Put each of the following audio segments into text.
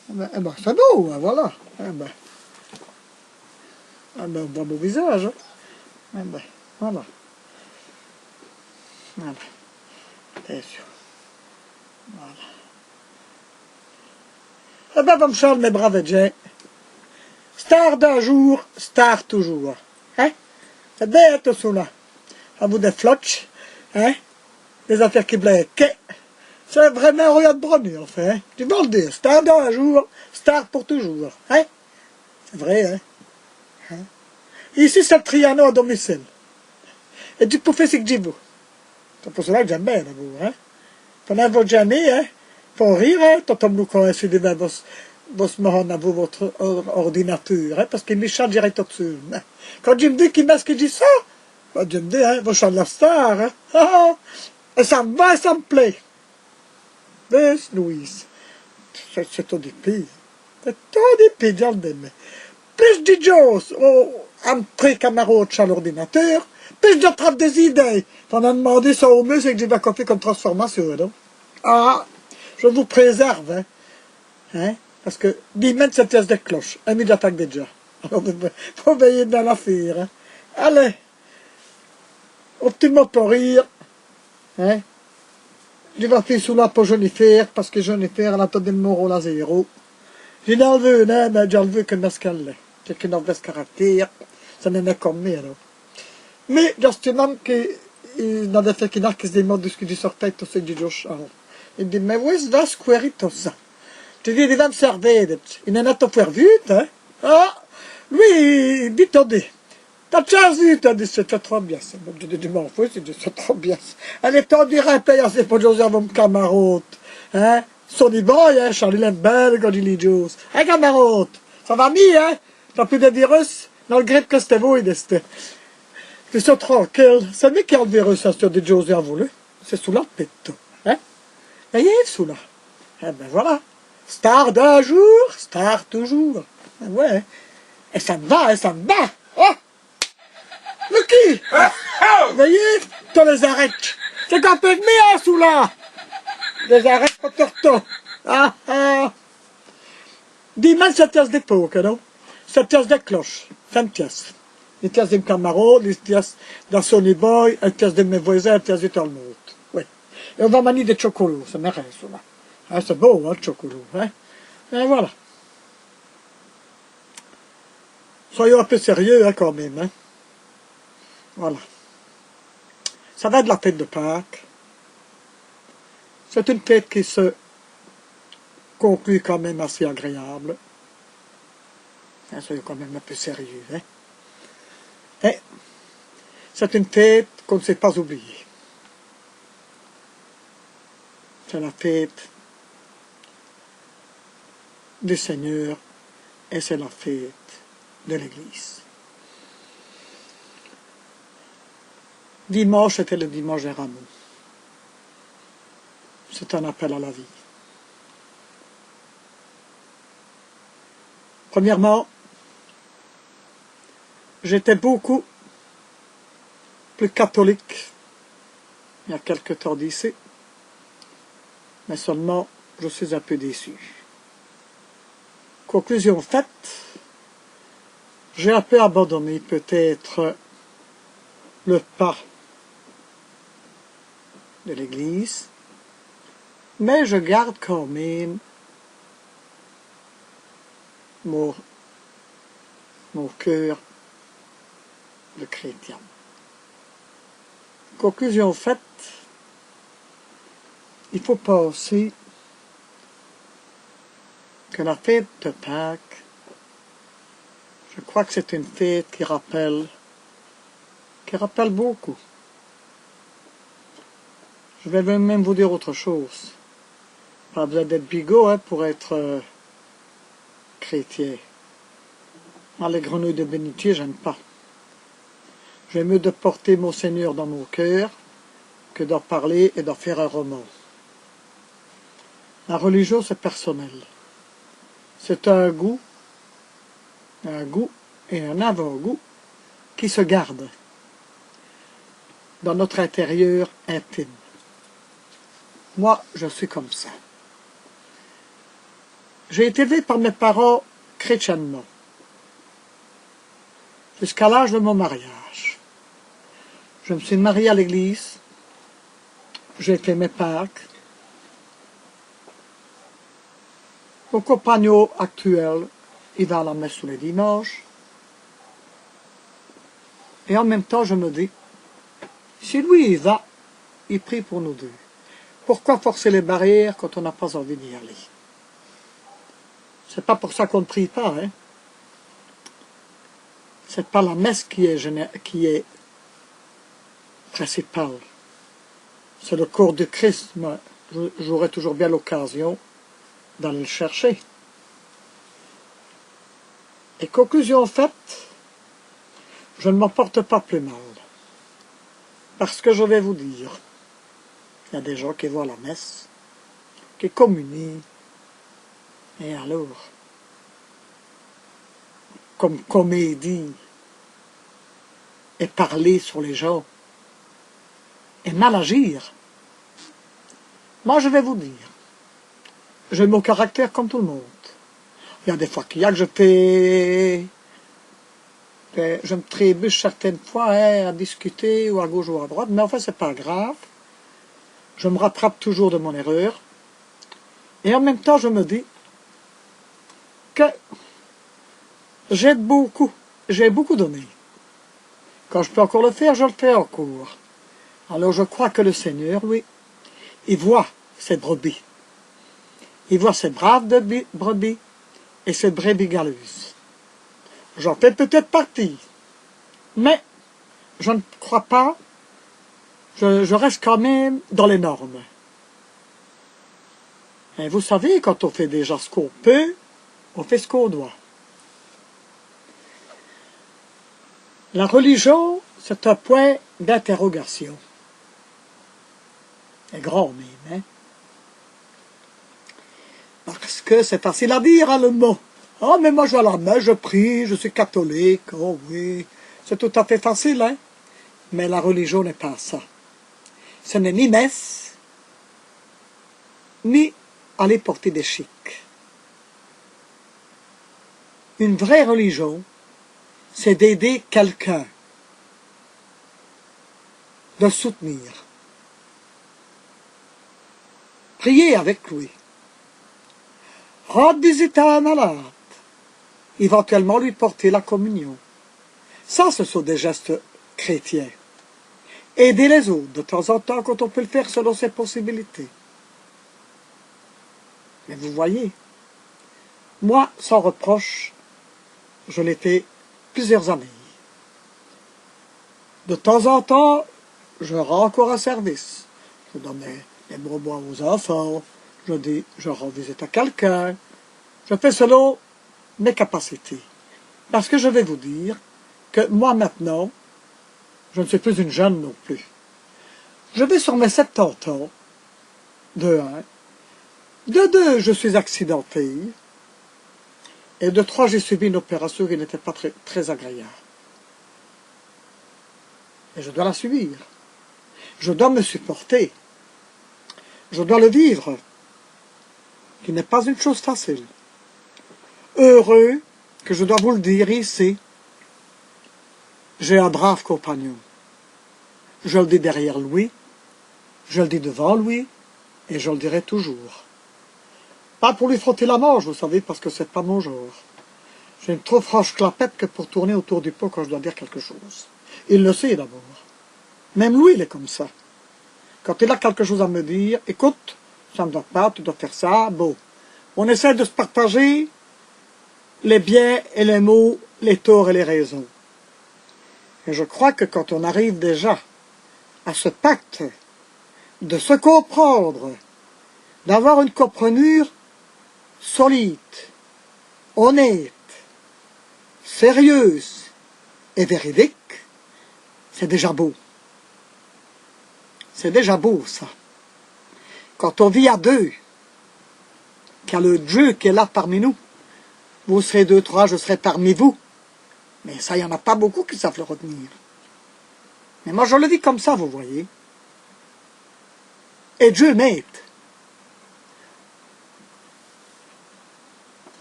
Eh ben, c'est beau, hein, voilà. On voit beau visage. Hein. Voilà. Voilà. Attention. Voilà. Eh ben, comme Charles, mes braves gens. Star d'un jour, star toujours. Hein? C'est bête, cela. À vous des flotches, hein? Des affaires qui blaquent. C'est vraiment rien de brenu, en fait. Hein? Tu vas le dire. Star d'un jour, star pour toujours. Hein? C'est vrai, hein? Hein? Ici, c'est le Triano à domicile. Et tu peux faire ce que tu veux. C'est pour cela que j'aime bien, vous, hein? Pendant votre journée, hein? Pour rire, hein? T'entends nous quand je vais vous me à votre ordinateur, hein? Parce qu'il me chante direct au-dessus. Hein? Quand je me dis qu'il m'a ce qu'il dit ça, quand je me dis, hein? Vous chantez la star, hein? Ah, et ça me va, ça me plaît. Mais, Louise, c'est tout des pays. C'est tout des pays, j'en aime. Plus de choses, un pré-camarade à l'ordinateur, plus j'attrape des idées. On a demandé ça au mieux, c'est que j'ai bien compris comme transformation, non? Ah, je vous préserve, hein? Hein? Parce que, dis-moi cette pièce de cloche, un minute d'attaque déjà. Alors, faut veiller dans l'affaire, hein? Allez, au petit mot pour rire, hein? Je vais faire sous la pour Jennifer, parce que Jennifer, elle a donné le moral à zéro. J'ai enlevé une, hein, mais j'ai enlevé que mascal. C'est qu'une mauvaise caractère, ça n'en est comme moi, alors. Mais, justement, il n'avait fait qu'il qui se demande de ce qui sortait, tout ce que Josh. Il dit, mais où est-ce que c'est quoi, ça? Tu dis, il va me servir, il n'en a pas fait vite, hein? Ah, lui, il dit, t'as choisi, t'as dit, c'est trop bien, ça. Je dis, m'en fous, c'est trop bien. Elle est en direct, c'est pour Joseph, mon camarade, hein? Sonny Boy, hein, Charlie Lembel, Godily Jones. Hein, camarade? Ça va mieux, hein? T'as plus de virus? Dans le grippe que c'était vous, il était. C'est ça tranquille. C'est lui qui a le virus, ça, sur des José a voulu. C'est sous la pète, hein? Et il est sous là. Eh ben voilà. Star d'un jour, star toujours. Ouais. Et ça me va, ça me va. Oh! Lucky! Vous voyez? Tu les arrêtes. C'est qu'un peu de mien sous là. Les arrêtes pas torto. Ah, ah. Dis-moi cette pièce d'époque, non? Cette pièce de cloche. C'est une pièce. Une pièce de mes camarades, une pièce d'un Sonny Boy, une pièce de mes voisins, une pièce de tout le monde. Oui. Et on va manier des chocolats, ça m'arrête, ça là. Hein, c'est beau, hein, le chocolat, hein? Et voilà. Soyons un peu sérieux, hein, quand même, hein? Voilà. Ça va être la fête de Pâques. C'est une fête qui se conclut quand même assez agréable. Hein, soyons quand même un peu sérieux, hein? Et c'est une fête qu'on ne sait pas oublier. C'est la fête du Seigneur et c'est la fête de l'Église. Dimanche, c'était le dimanche des Rameaux. C'est un appel à la vie. Premièrement, j'étais beaucoup plus catholique il y a quelque temps d'ici, mais seulement je suis un peu déçu. Conclusion faite, j'ai un peu abandonné peut-être le pas de l'Église, mais je garde quand même mon cœur de chrétien. Conclusion faite, il faut penser que la fête de Pâques, je crois que c'est une fête qui rappelle beaucoup. Je vais même vous dire autre chose. Pas besoin d'être bigot hein, pour être chrétien. Moi, les grenouilles de bénitier, j'aime pas. J'aime mieux de porter mon Seigneur dans mon cœur que d'en parler et d'en faire un roman. La religion, c'est personnel. C'est un goût et un avant-goût qui se gardent dans notre intérieur intime. Moi, je suis comme ça. J'ai été élevé par mes parents chrétiennement, jusqu'à l'âge de mon mariage. Je me suis marié à l'église, j'ai fait mes Pâques. Mon compagnon actuel, il va à la messe tous les dimanches. Et en même temps, je me dis, si lui il va, il prie pour nous deux. Pourquoi forcer les barrières quand on n'a pas envie d'y aller? C'est pas pour ça qu'on ne prie pas, hein. C'est pas la messe qui est principale. C'est le corps de Christ, mais j'aurai toujours bien l'occasion d'aller le chercher. Et conclusion faite, je ne m'en porte pas plus mal. Parce que je vais vous dire, il y a des gens qui voient la messe, qui communient, et alors, comme comédie, et parler sur les gens, et mal agir. Moi, je vais vous dire, j'ai mon caractère comme tout le monde. Il y a des fois qu'il y a que je me trébuche certaines fois à discuter ou à gauche ou à droite, mais en fait, c'est pas grave. Je me rattrape toujours de mon erreur. Et en même temps, je me dis que j'ai beaucoup donné. Quand je peux encore le faire, je le fais encore. Alors je crois que le Seigneur, lui, il voit ces brebis. Il voit ces braves brebis et ces brebis galeuses. J'en fais peut-être partie, mais je ne crois pas, je reste quand même dans les normes. Et vous savez, quand on fait déjà ce qu'on peut, on fait ce qu'on doit. La religion, c'est un point d'interrogation. Et grand même, hein. Parce que c'est facile à dire, hein, le mot. Ah, mais moi je vais à la messe, je prie, je suis catholique. Oh oui, c'est tout à fait facile, hein. Mais la religion n'est pas ça. Ce n'est ni messe, ni aller porter des chics. Une vraie religion, c'est d'aider quelqu'un, de soutenir. Prier avec lui. Rendre visite à un malade. Éventuellement lui porter la communion. Ça, ce sont des gestes chrétiens. Aider les autres de temps en temps quand on peut le faire selon ses possibilités. Mais vous voyez, moi, sans reproche, je l'ai fait plusieurs années. De temps en temps, je rends encore un service. Je donne les bonbons aux enfants, je rends visite à quelqu'un. Je fais selon mes capacités. Parce que je vais vous dire que moi maintenant, je ne suis plus une jeune non plus. Je vais sur mes 70 ans, de 1. De 2, je suis accidenté. Et de 3, j'ai subi une opération qui n'était pas très agréable. Et je dois la subir. Je dois me supporter. Je dois le vivre. Qui n'est pas une chose facile. Heureux que je dois vous le dire ici. J'ai un brave compagnon. Je le dis derrière lui. Je le dis devant lui. Et je le dirai toujours. Pas pour lui frotter la manche, vous savez, parce que c'est pas mon genre. J'ai une trop franche clapette que pour tourner autour du pot quand je dois dire quelque chose. Il le sait d'abord. Même lui, il est comme ça. Quand il a quelque chose à me dire, écoute, ça ne va pas, tu dois faire ça, bon. On essaie de se partager les biens et les maux, les torts et les raisons. Et je crois que quand on arrive déjà à ce pacte de se comprendre, d'avoir une comprenure solide, honnête, sérieuse et véridique, c'est déjà beau. C'est déjà beau, ça. Quand on vit à deux, qu'il y a le Dieu qui est là parmi nous, vous serez 2, 3, je serai parmi vous. Mais ça, il n'y en a pas beaucoup qui savent le retenir. Mais moi, je le dis comme ça, vous voyez. Et Dieu m'aide.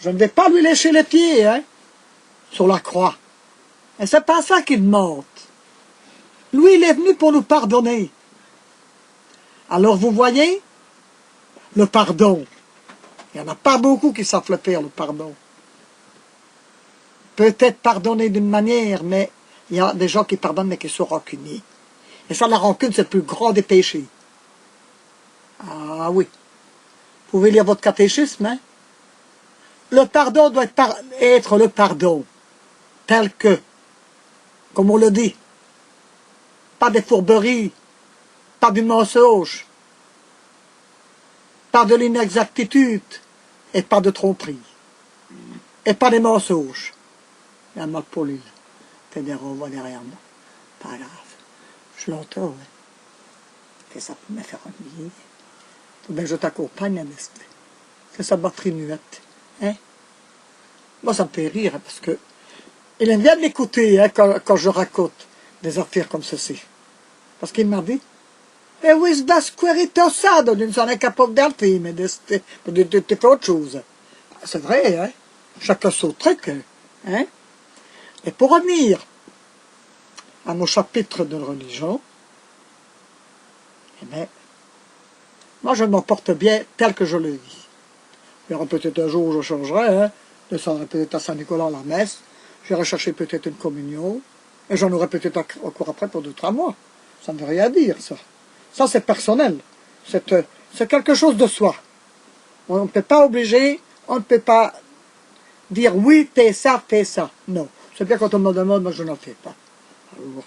Je ne vais pas lui lécher les pieds, hein, sur la croix. Et c'est pas ça qu'il demande. Lui, il est venu pour nous pardonner. Alors, vous voyez, le pardon. Il n'y en a pas beaucoup qui savent le faire, le pardon. Peut-être pardonner d'une manière, mais il y a des gens qui pardonnent, mais qui sont rancuniers. Et ça, la rancune, c'est le plus grand des péchés. Ah oui. Vous pouvez lire votre catéchisme, hein? Le pardon doit être le pardon, tel que, comme on le dit, pas des fourberies, pas du mensonge, pas de l'inexactitude, et pas de tromperie, et pas des mensonges. Il y a un mal pour lui, là. T'es des renvois derrière moi. Pas grave. Je l'entends, hein. Et ça peut me faire ennuyer. Ben, je t'accompagne, hein, c'est sa batterie muette. Hein? Moi, ça me fait rire, hein, parce que il aime bien m'écouter, hein, quand je raconte des affaires comme ceci. Parce qu'il m'a dit, et oui, c'est ça, non sono incapable del film, de faire autre chose. C'est vrai, hein? Chacun son truc, hein? Et pour revenir à nos chapitres de religion, eh bien, moi je m'en porte bien tel que je le vis. Il y aura peut-être un jour où je changerai, hein? Je descendrai peut-être à Saint-Nicolas à la messe, j'irai chercher peut-être une communion, et j'en aurai peut-être encore après pour 2-3 mois. Ça ne veut rien dire, ça. Ça, c'est personnel. C'est quelque chose de soi. On ne peut pas obliger, on ne peut pas dire oui, fais ça. Non. C'est bien quand on me demande, moi je n'en fais pas. Alors,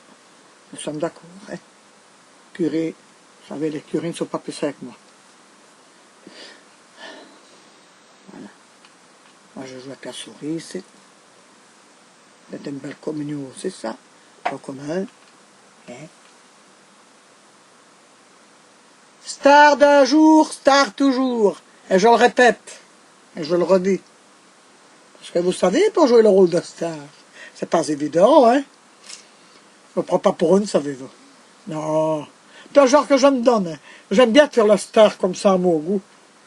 nous sommes d'accord. Hein? Curé, vous savez, les curés ne sont pas plus secs que moi. Voilà. Moi je joue avec la souris, c'est une belle communion, c'est ça. En commun. Hein? Star d'un jour, star toujours. Et je le répète, et je le redis. Parce que vous savez, pour jouer le rôle de star, c'est pas évident, hein. Je me prends pas pour une, savez-vous. Non. C'est un genre que je me donne. Hein. J'aime bien faire la star comme ça à mon goût.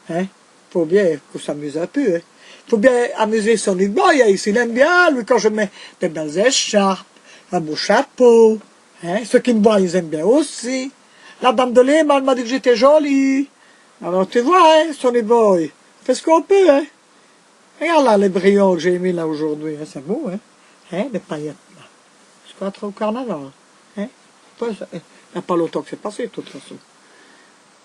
Hein. Faut bien qu'on s'amuse un peu. Hein. Faut bien amuser son boy. Hein. Il aime bien, lui, quand je mets des belles écharpes, un beau chapeau. Hein. Ceux qui me voient, ils aiment bien aussi. La dame de Léman, elle m'a dit que j'étais jolie. Alors tu vois, hein, Sonny Boy, fais ce qu'on peut, hein. Regarde là les brillants que j'ai mis là aujourd'hui, hein, c'est beau, hein, des paillettes là. C'est pas trop au carnaval, hein. Il n'y a pas longtemps que c'est passé, de toute façon.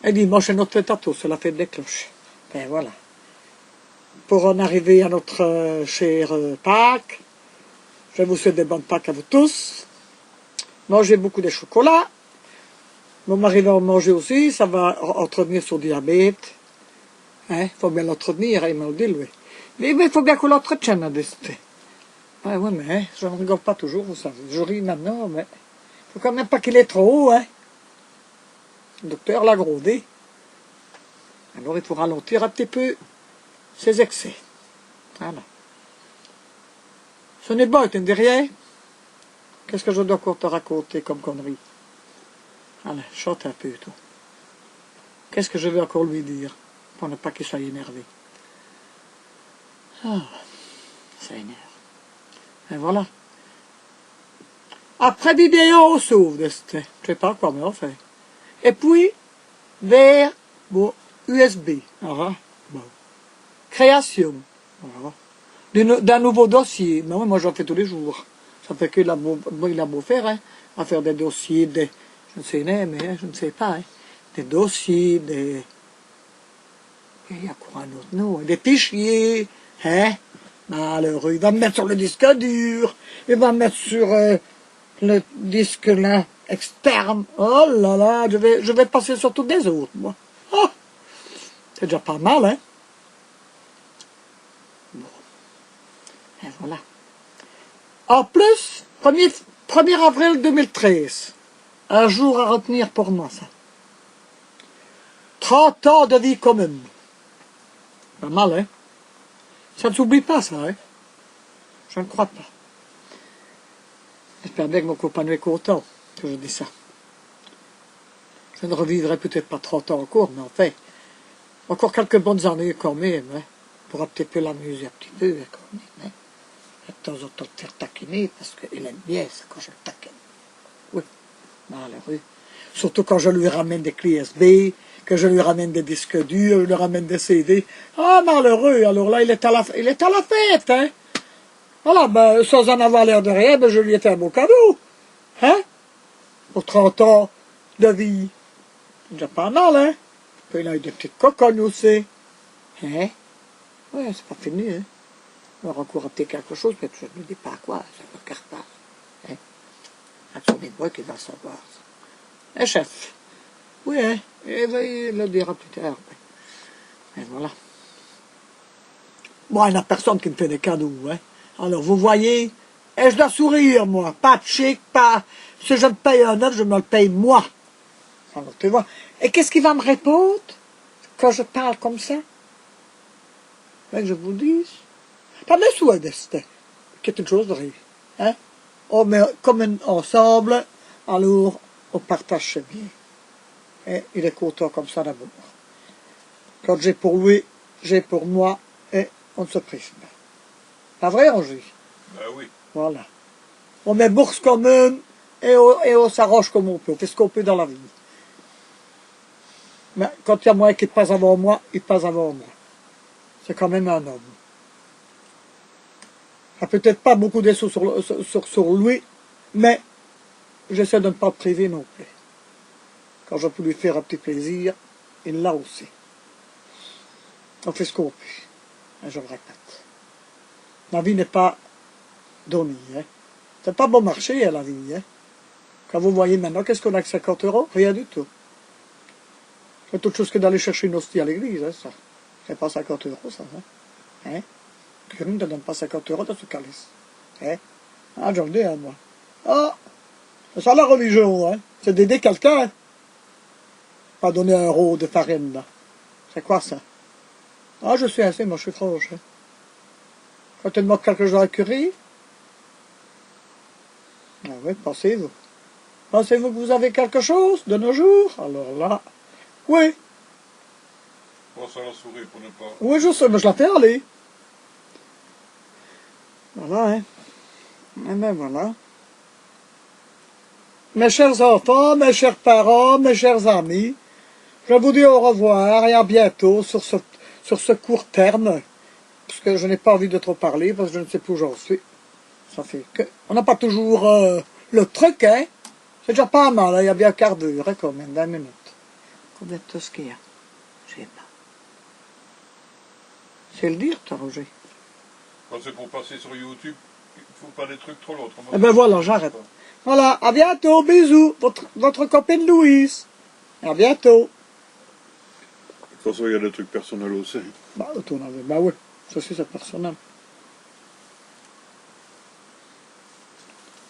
Et dimanche, c'est notre fête à tous, c'est la fête des cloches. Ben voilà. Pour en arriver à notre cher Pâques, je vous souhaite de bonnes Pâques à vous tous. Mangez beaucoup de chocolat. Mon mari va en manger aussi, ça va entretenir son diabète. Hein, faut bien l'entretenir, il m'a dit, lui. Mais il faut bien qu'on l'entretienne, à des ouais, mais hein, je ne rigole pas toujours, vous savez. Je ris maintenant, mais il faut quand même pas qu'il est trop haut, hein. Le docteur l'a grondé. Alors il faut ralentir un petit peu ses excès. Voilà. Ce n'est pas, tu me dis rien? Qu'est-ce que je dois encore te raconter comme connerie? Allez, chante un peu, toi. Qu'est-ce que je vais encore lui dire pour ne pas qu'il soit énervé? Ah, ça énerve. Et voilà. Après vidéo, on s'ouvre. Je ne sais pas quoi, mais on fait. Et puis, vers bon, USB. Bon. Création. D'un nouveau dossier. Mais moi, j'en fais tous les jours. Ça fait qu'il a beau faire, hein, à faire des dossiers, des... Je ne sais pas, mais je ne sais pas. Hein, des dossiers, des... Il y a quoi un autre nom? Des fichiers. Hein? Malheureux. Il va me mettre sur le disque dur. Il va me mettre sur le disque là, externe. Oh là là, je vais passer sur toutes les autres, moi. Oh, c'est déjà pas mal, hein? Bon. Et voilà. En plus, 1er avril 2013. Un jour à retenir pour moi, ça. 30 ans de vie commune. Pas mal, hein? Ça ne s'oublie pas, ça, hein? Je ne crois pas. J'espère bien que mon copain est content que je dis ça. Je ne revivrai peut-être pas 30 ans encore, mais enfin, encore quelques bonnes années quand même, hein? pour un petit peu l'amuser un petit peu, hein, quand même, hein. Et de temps en temps le faire taquiner, parce qu'il aime bien ça quand je le taquine. Oui, malheureux. Surtout quand je lui ramène des clés USB, que je lui ramène des disques durs, je lui ramène des CD. Ah, malheureux, alors là, il est à la fête, hein. Voilà, ben, sans en avoir l'air de rien, ben, je lui ai fait un beau cadeau, hein. Pour 30 ans de vie. C'est déjà pas mal, hein. Puis il a eu des petites cocognes aussi. Hein? Ouais, c'est pas fini, hein. On va encore rater quelque chose, mais je ne me dis pas quoi, ça ne me regarde pas. Hein? Ce sont des bois qui va savoir ça. Un chef. Oui, hein. Il le dira plus tard. Et voilà. Bon, il n'y a personne qui me fait des cadeaux, hein. Alors, vous voyez, et je dois sourire, moi. Pas de chèque, pas... Si je me paye un œuf, je me le paye moi. Alors, tu vois. Et qu'est-ce qu'il va me répondre quand je parle comme ça? Que je vous dise. Pas mes souhaits, c'était quelque chose de vrai. Hein? On met comme ensemble, alors on partage bien. Et il est content comme ça d'abord. Quand j'ai pour lui, j'ai pour moi, et on ne se prive pas. Pas vrai, Roger? Ben oui. Voilà. On met bourse commune et on s'arrange comme on peut. On fait ce qu'on peut dans la vie. Mais quand il y a moyen qu'il passe avant moi, il passe avant moi. C'est quand même un homme. Il n'y a peut-être pas beaucoup de sous sur lui, mais j'essaie de ne pas le priver non plus. Quand je peux lui faire un petit plaisir, il l'a aussi. On fait ce qu'on peut. Et je le répète. La vie n'est pas donnée. Hein. C'est pas bon marché, la vie. Hein. Quand vous voyez maintenant, qu'est-ce qu'on a que 50 €? Rien du tout. C'est autre chose que d'aller chercher une hostie à l'église, hein, ça. C'est pas 50 €, ça. Hein? Quelqu'un ne te donne pas 50 € dans ce calice. Hein? Ah, j'en ai un, moi. Ah! C'est ça la religion, hein? C'est d'aider quelqu'un. Pas donner 1 € de farine, là. C'est quoi ça? Ah, je suis assez, moi, je suis franche. Hein? Quand tu demandes quelque chose à la curie, ah oui, pensez-vous. Pensez-vous que vous avez quelque chose de nos jours? Alors là, oui. Pense à la souris pour ne pas... Oui, je sais, mais je la fais aller. Voilà, hein. Et ben voilà. Mes chers enfants, mes chers parents, mes chers amis, je vous dis au revoir et à bientôt sur ce court terme, parce que je n'ai pas envie de trop parler, parce que je ne sais plus où j'en suis. Ça fait que... On n'a pas toujours le truc, hein. C'est déjà pas mal, hein. Il y a bien un quart d'heure, hein, quand même, 20 minutes. Combien de temps ce qu'il y a? Je sais pas. C'est le dire, toi, Roger. Quand c'est pour passer sur YouTube, il ne faut pas des trucs trop longs. Eh ben voilà, j'arrête. Voilà, à bientôt, bisous, votre copine Louise. À bientôt. De toute façon, il y a des trucs personnels aussi. Bah, bah oui, ça c'est personnel.